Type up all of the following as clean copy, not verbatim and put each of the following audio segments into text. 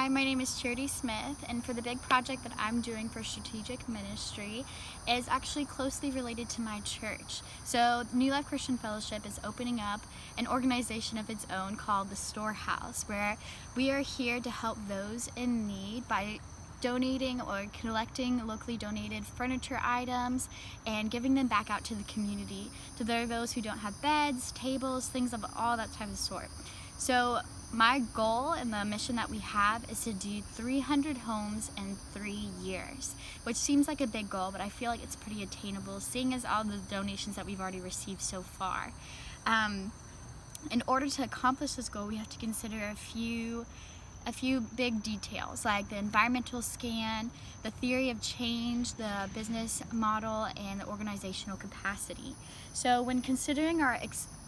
Hi, my name is Charity Smith, and for the big project that I'm doing for strategic ministry is actually closely related to my church. So New Life Christian Fellowship is opening up an organization of its own called the Storehouse, where we are here to help those in need by donating or collecting locally donated furniture items and giving them back out to the community, to those who don't have beds, tables, things of all that type of sort. So my goal and the mission that we have is to do 300 homes in 3 years, which seems like a big goal, but I feel like it's pretty attainable seeing as all the donations that we've already received so far. In order to accomplish this goal, we have to consider a few big details like the environmental scan, the theory of change, the business model, and the organizational capacity. So when considering our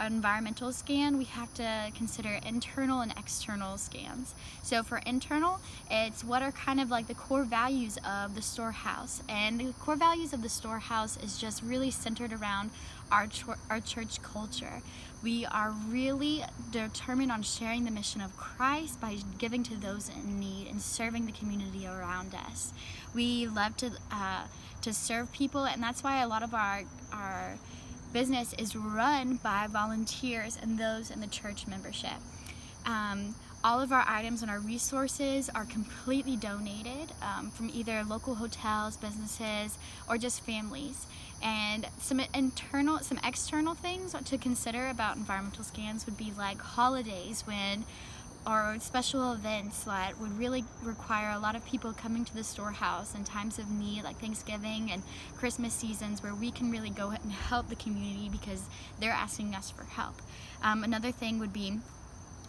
environmental scan, we have to consider internal and external scans. So for internal, it's what are kind of like the core values of the Storehouse. And the core values of the Storehouse is just really centered around our church culture. We are really determined on sharing the mission of Christ by giving to those in need and serving the community around us. We love to serve people, and that's why a lot of our business is run by volunteers and those in the church membership. All of our items and our resources are completely donated from either local hotels, businesses, or just families. And some external things to consider about environmental scans would be like holidays or special events that would really require a lot of people coming to the Storehouse in times of need, like Thanksgiving and Christmas seasons, where we can really go and help the community because they're asking us for help. Another thing would be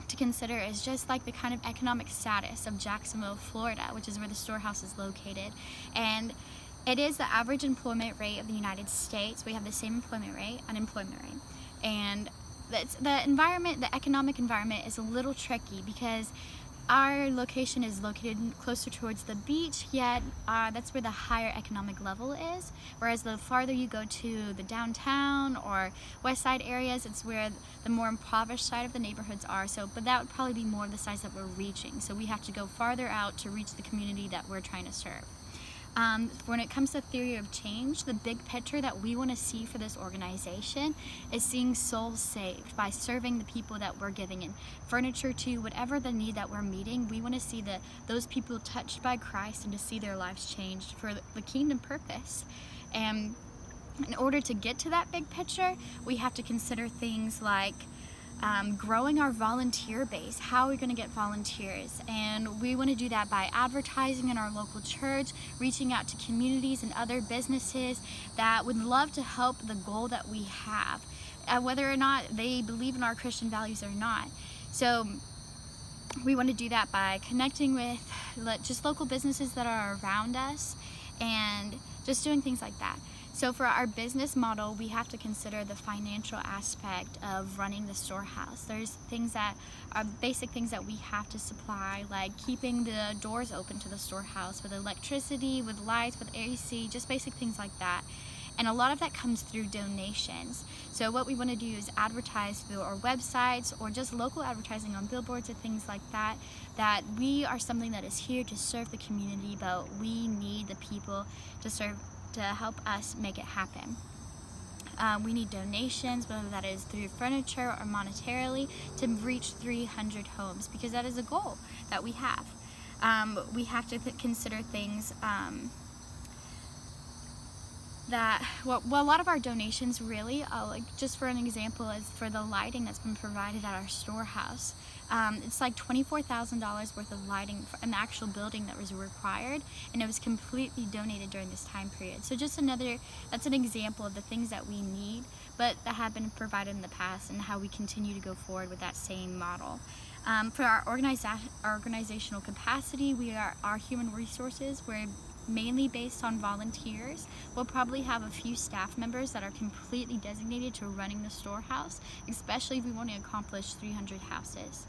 to consider is just like the kind of economic status of Jacksonville, Florida, which is where the Storehouse is located. And it is the average employment rate of the United States. We have the same unemployment rate. And the economic environment is a little tricky because our location is located closer towards the beach, yet that's where the higher economic level is. Whereas the farther you go to the downtown or west side areas, it's where the more impoverished side of the neighborhoods are. But that would probably be more of the size that we're reaching. So we have to go farther out to reach the community that we're trying to serve. When it comes to theory of change, the big picture that we want to see for this organization is seeing souls saved by serving the people that we're giving in furniture to, whatever the need that we're meeting. We want to see those people touched by Christ and to see their lives changed for the kingdom purpose. And in order to get to that big picture, we have to consider things like growing our volunteer base. How are we going to get volunteers? And we want to do that by advertising in our local church, reaching out to communities and other businesses that would love to help the goal that we have, whether or not they believe in our Christian values or not. So we want to do that by connecting with just local businesses that are around us and just doing things like that. So for our business model, we have to consider the financial aspect of running the Storehouse. There's things that are basic things that we have to supply, like keeping the doors open to the Storehouse with electricity, with lights, with AC, just basic things like that. And a lot of that comes through donations. So what we want to do is advertise through our websites or just local advertising on billboards and things like that, that we are something that is here to serve the community, but we need the people to help us make it happen. We need donations, whether that is through furniture or monetarily, to reach 300 homes, because that is a goal that we have. We have to consider things a lot of our donations really, like just for an example, is for the lighting that's been provided at our Storehouse. It's like $24,000 worth of lighting for an actual building that was required, and it was completely donated during this time period. So that's an example of the things that we need, but that have been provided in the past, and how we continue to go forward with that same model. For our organizational capacity, our human resources, we're mainly based on volunteers. We'll probably have a few staff members that are completely designated to running the Storehouse, especially if we want to accomplish 300 houses.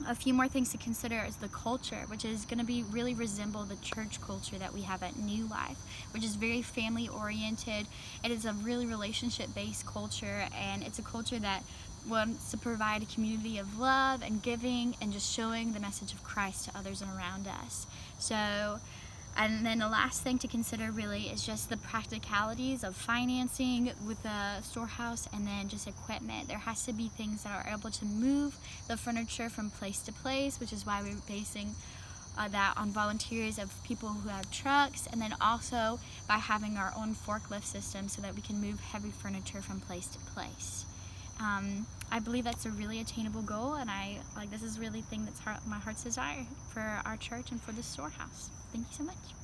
A few more things to consider is the culture, which is going to really resemble the church culture that we have at New Life, which is very family oriented. It is a really relationship based culture, and it's a culture that wants to provide a community of love and giving and just showing the message of Christ to others around us. So, and then the last thing to consider really is just the practicalities of financing with the storehouse, and then just equipment. There has to be things that are able to move the furniture from place to place, which is why we're basing that on volunteers of people who have trucks, and then also by having our own forklift system so that we can move heavy furniture from place to place. I believe that's a really attainable goal, and this is really thing that's my heart's desire for our church and for the storehouse. Thank you so much.